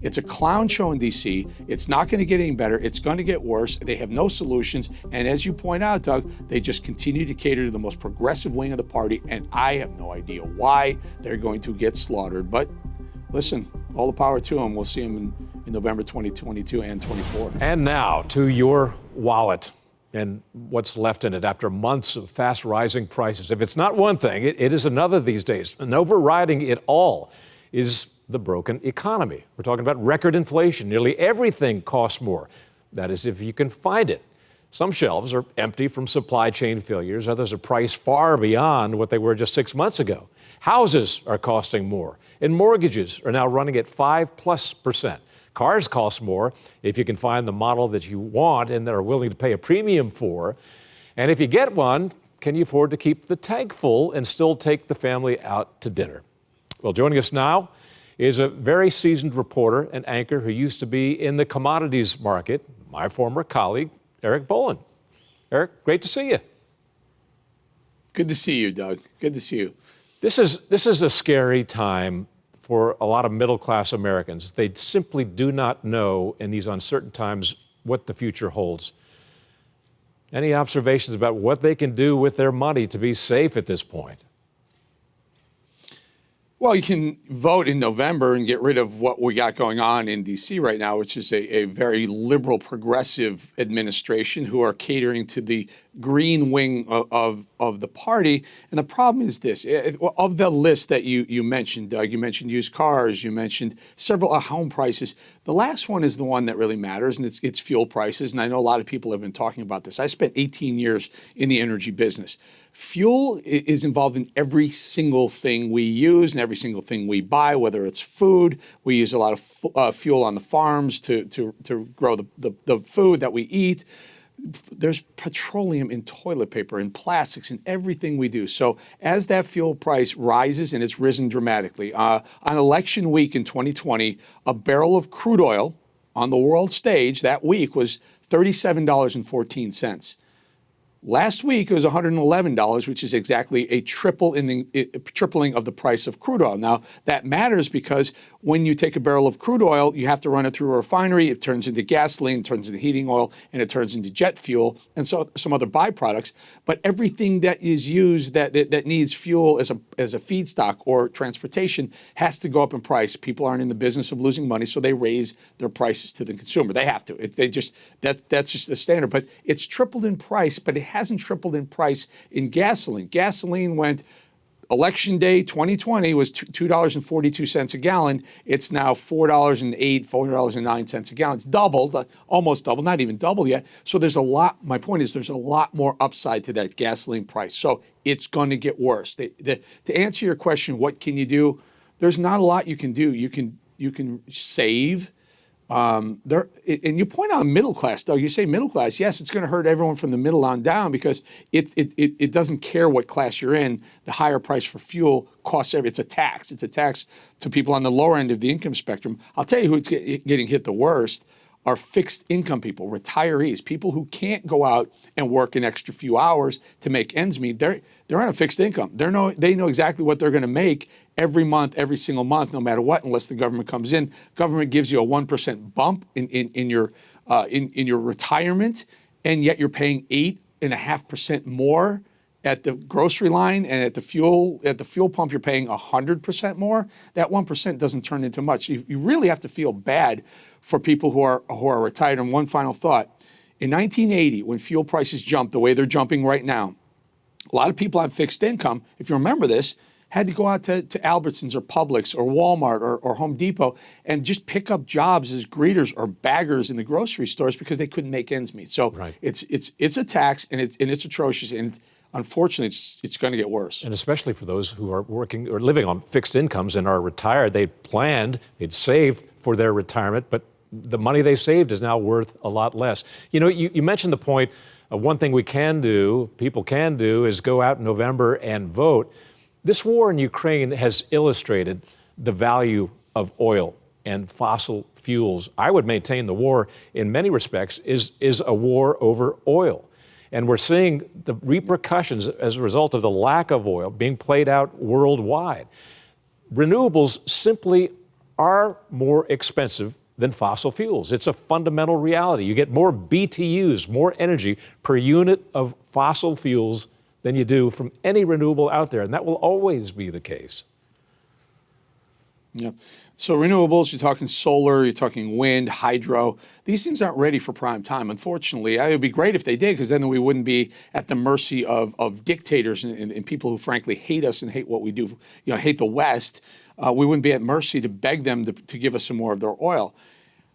It's a clown show in D.C. It's not going to get any better. It's going to get worse. They have no solutions. And as you point out, Doug, they just continue to cater to the most progressive wing of the party. And I have no idea why they're going to get slaughtered. But listen, all the power to them. We'll see them in November 2022 and 24. And now to your wallet and what's left in it after months of fast rising prices. If it's not one thing, it is another these days. And overriding it all is the broken economy. We're talking about record inflation. Nearly everything costs more. That is, if you can find it. Some shelves are empty from supply chain failures. Others are priced far beyond what they were just 6 months ago. Houses are costing more, and mortgages are now running at 5+%. Cars cost more if you can find the model that you want and that are willing to pay a premium for. And if you get one, can you afford to keep the tank full and still take the family out to dinner? Well, joining us now is a very seasoned reporter and anchor who used to be in the commodities market, my former colleague, Eric Bolling. Eric, great to see you. Good to see you, Doug. Good to see you. This is a scary time for a lot of middle-class Americans. They simply do not know in these uncertain times what the future holds. Any observations about what they can do with their money to be safe at this point? Well, you can vote in November and get rid of what we got going on in D.C. right now, which is a very liberal, progressive administration who are catering to the green wing of the party. And the problem is this. Of the list that you mentioned, Doug, you mentioned used cars, you mentioned several home prices. The last one is the one that really matters, and it's fuel prices. And I know a lot of people have been talking about this. I spent 18 years in the energy business. Fuel is involved in every single thing we use and every single thing we buy, whether it's food. We use a lot of fuel on the farms to grow the food that we eat. There's petroleum in toilet paper and plastics and everything we do. So as that fuel price rises, and it's risen dramatically, on election week in 2020, a barrel of crude oil on the world stage that week was $37.14. Last week, it was $111, which is exactly a tripling of the price of crude oil. Now, that matters because when you take a barrel of crude oil, you have to run it through a refinery. It turns into gasoline, it turns into heating oil, and it turns into jet fuel, and so some other byproducts. But everything that is used that needs fuel as a feedstock or transportation has to go up in price. People aren't in the business of losing money, so they raise their prices to the consumer. They have to. That's just the standard. But it's tripled in price, but it hasn't tripled in price in gasoline. Gasoline went, election day 2020 was $2.42 a gallon. It's now $4.08, $4.09 a gallon. It's doubled, almost double, not even double yet. So there's a lot, my point is there's a lot more upside to that gasoline price. So it's going to get worse. To answer your question, what can you do? There's not a lot you can do. You can save. And you point out middle class, though. You say middle class. Yes, it's going to hurt everyone from the middle on down because it doesn't care what class you're in. The higher price for fuel costs it's a tax. It's a tax to people on the lower end of the income spectrum. I'll tell you who's getting hit the worst are fixed income people, retirees, people who can't go out and work an extra few hours to make ends meet. They're on a fixed income. They know exactly what they're going to make every month, every single month, no matter what, unless the government comes in. Government gives you a 1% bump in your retirement, and yet you're paying 8.5% more at the grocery line, and at the fuel pump you're paying 100% more. That 1% doesn't turn into much. You really have to feel bad for people who are retired. And one final thought: in 1980, when fuel prices jumped the way they're jumping right now, a lot of people on fixed income, if you remember this, had to go out to Albertsons or Publix or Walmart or Home Depot and just pick up jobs as greeters or baggers in the grocery stores because they couldn't make ends meet. So right. It's a tax, and it's atrocious. And unfortunately, it's going to get worse. And especially for those who are working or living on fixed incomes and are retired, they'd saved for their retirement, but the money they saved is now worth a lot less. You know, you mentioned the point of one thing people can do is go out in November and vote. This war in Ukraine has illustrated the value of oil and fossil fuels. I would maintain the war, in many respects, is a war over oil. And we're seeing the repercussions as a result of the lack of oil being played out worldwide. Renewables simply are more expensive than fossil fuels. It's a fundamental reality. You get more BTUs, more energy per unit of fossil fuels than you do from any renewable out there, and that will always be the case. Yeah. So renewables, you're talking solar, you're talking wind, hydro. These things aren't ready for prime time, unfortunately. It would be great if they did, because then we wouldn't be at the mercy of dictators and people who frankly hate us and hate what we do, hate the West. We wouldn't be at mercy to beg them to give us some more of their oil.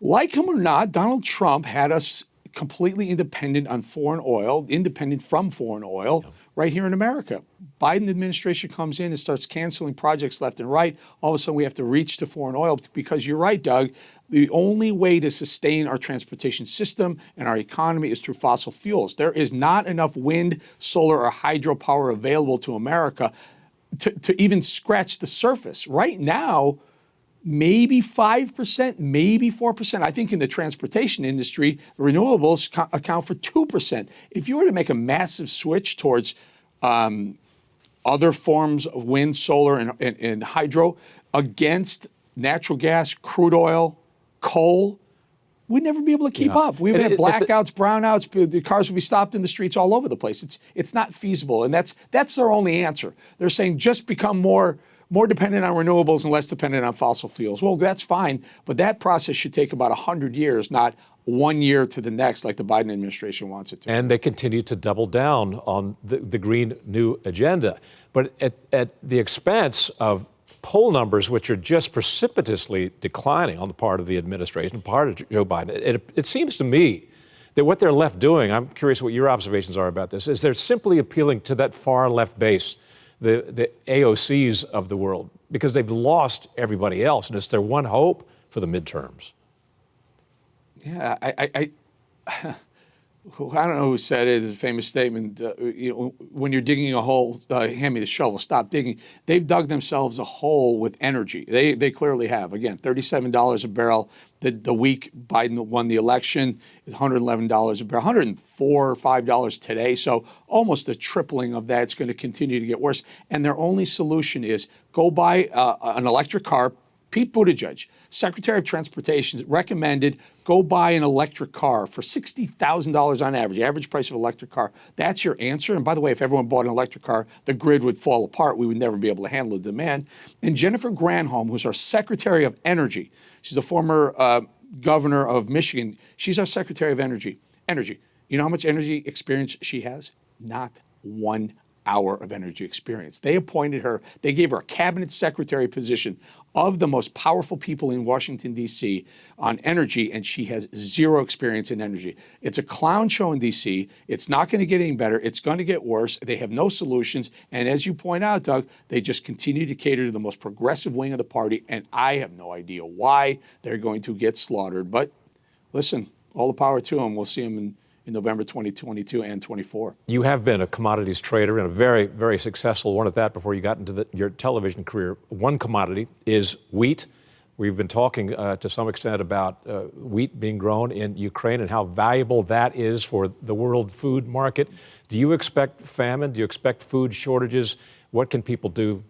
Like him or not, Donald Trump had us completely independent on foreign oil, independent from foreign oil, right here in America. Biden administration comes in and starts canceling projects left and right. All of a sudden, we have to reach to foreign oil because you're right, Doug. The only way to sustain our transportation system and our economy is through fossil fuels. There is not enough wind, solar, or hydropower available to America to even scratch the surface. Right now, maybe 5%, maybe 4%. I think in the transportation industry, renewables account for 2%. If you were to make a massive switch towards other forms of wind, solar, and hydro against natural gas, crude oil, coal, we'd never be able to keep up. We would have blackouts, brownouts. The cars would be stopped in the streets all over the place. It's not feasible, and that's their only answer. They're saying just become more dependent on renewables and less dependent on fossil fuels. Well, that's fine, but that process should take about 100 years, not 1 year to the next like the Biden administration wants it to. And they continue to double down on the Green New Agenda, but at the expense of poll numbers, which are just precipitously declining on the part of the administration, part of Joe Biden. It seems to me that what they're left doing, I'm curious what your observations are about this, is they're simply appealing to that far left base, the AOCs of the world, because they've lost everybody else, and it's their one hope for the midterms. Yeah, I don't know who said it, the famous statement, when you're digging a hole, hand me the shovel, stop digging. They've dug themselves a hole with energy. They clearly have. Again, $37 a barrel. The week Biden won the election, $111 a barrel, $104 or $5 today. So almost a tripling of that. It's going to continue to get worse. And their only solution is go buy an electric car. Pete Buttigieg, Secretary of Transportation, recommended go buy an electric car for $60,000 on average price of an electric car. That's your answer. And by the way, if everyone bought an electric car, the grid would fall apart. We would never be able to handle the demand. And Jennifer Granholm, who's our Secretary of Energy, she's a former governor of Michigan. She's our Secretary of Energy. You know how much energy experience she has? Not 1 hour of energy experience. They appointed her, they gave her a cabinet secretary position of the most powerful people in Washington, D.C. on energy, and she has zero experience in energy. It's a clown show in D.C. It's not going to get any better. It's going to get worse. They have no solutions. And as you point out, Doug, they just continue to cater to the most progressive wing of the party, and I have no idea why they're going to get slaughtered. But listen, all the power to them. We'll see them in November 2022 and 24. You have been a commodities trader and a very, very successful one at that before you got into your television career. One commodity is wheat. We've been talking to some extent about wheat being grown in Ukraine and how valuable that is for the world food market. Do you expect famine? Do you expect food shortages? What can people do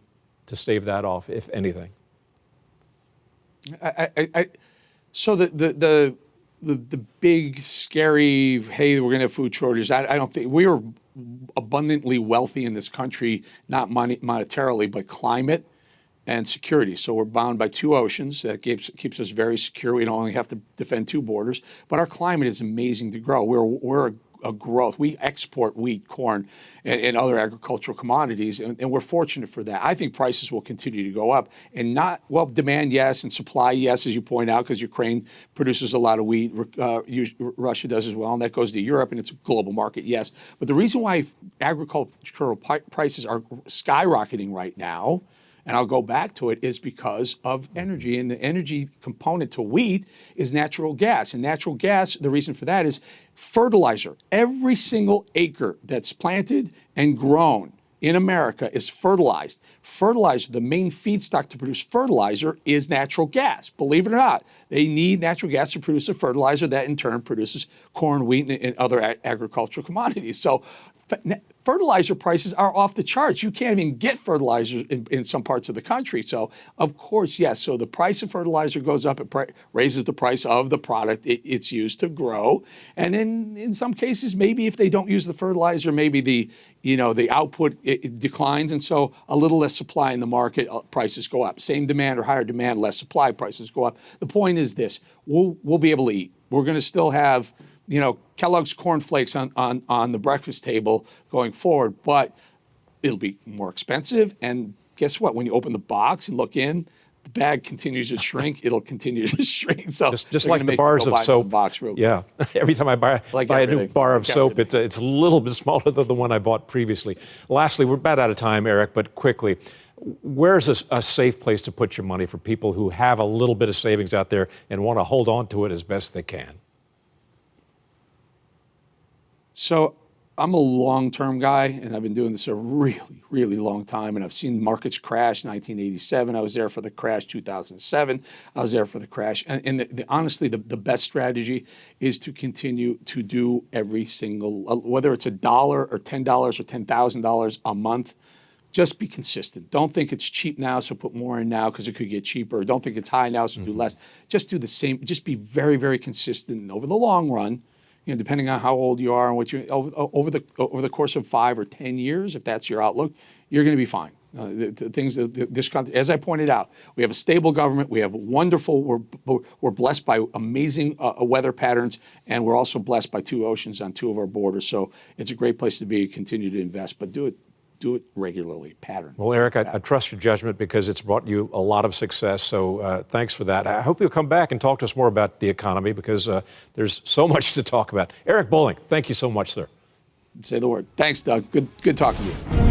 to stave that off, if anything? So the big, scary, hey, we're going to have food shortages. I don't think we are abundantly wealthy in this country, not monetarily, but climate and security. So we're bound by two oceans. That keeps us very secure. We don't only have to defend two borders, but our climate is amazing to grow. We're a growth. We export wheat, corn, and other agricultural commodities, and we're fortunate for that. I think prices will continue to go up, and demand, yes, and supply, yes, as you point out, because Ukraine produces a lot of wheat, Russia does as well, and that goes to Europe, and it's a global market, yes. But the reason why agricultural prices are skyrocketing right now, and I'll go back to it, is because of energy. And the energy component to wheat is natural gas. And natural gas, the reason for that is fertilizer. Every single acre that's planted and grown in America is fertilized. Fertilizer, the main feedstock to produce fertilizer, is natural gas. Believe it or not, they need natural gas to produce a fertilizer that in turn produces corn, wheat, and other agricultural commodities. So fertilizer prices are off the charts. You can't even get fertilizer in some parts of the country. So, of course, yes. So the price of fertilizer goes up. It raises the price of the product it's used to grow. And in some cases, maybe if they don't use the fertilizer, maybe the output it declines. And so a little less supply in the market, prices go up. Same demand or higher demand, less supply, prices go up. The point is this: we'll be able to eat. We're going to still have Kellogg's Corn Flakes on the breakfast table going forward, but it'll be more expensive. And guess what? When you open the box and look in, the bag continues to shrink. It'll continue to shrink. So just like the bars of soap. Box real yeah. Every time I buy a new bar of soap, it's a little bit smaller than the one I bought previously. Lastly, we're about out of time, Eric, but quickly, where's a safe place to put your money for people who have a little bit of savings out there and want to hold on to it as best they can? So I'm a long-term guy, and I've been doing this a really, really long time, and I've seen markets crash. 1987, I was there for the crash. 2007, I was there for the crash. And honestly, the best strategy is to continue to do every single, whether it's $1 or $10 or $10,000 a month, just be consistent. Don't think it's cheap now, so put more in now because it could get cheaper. Don't think it's high now, so do less. Just do the same. Just be very, very consistent. And over the long run, depending on how old you are and what you over the course of 5 or 10 years, if that's your outlook, you're going to be fine. This country, as I pointed out, we have a stable government. We have wonderful. We're blessed by amazing weather patterns, and we're also blessed by 2 oceans on 2 of our borders. So it's a great place to be. Continue to invest, but do it regularly, pattern. Well, Eric, I trust your judgment because it's brought you a lot of success. So thanks for that. I hope you'll come back and talk to us more about the economy because there's so much to talk about. Eric Bolling, thank you so much, sir. Say the word. Thanks, Doug. Good talking to you.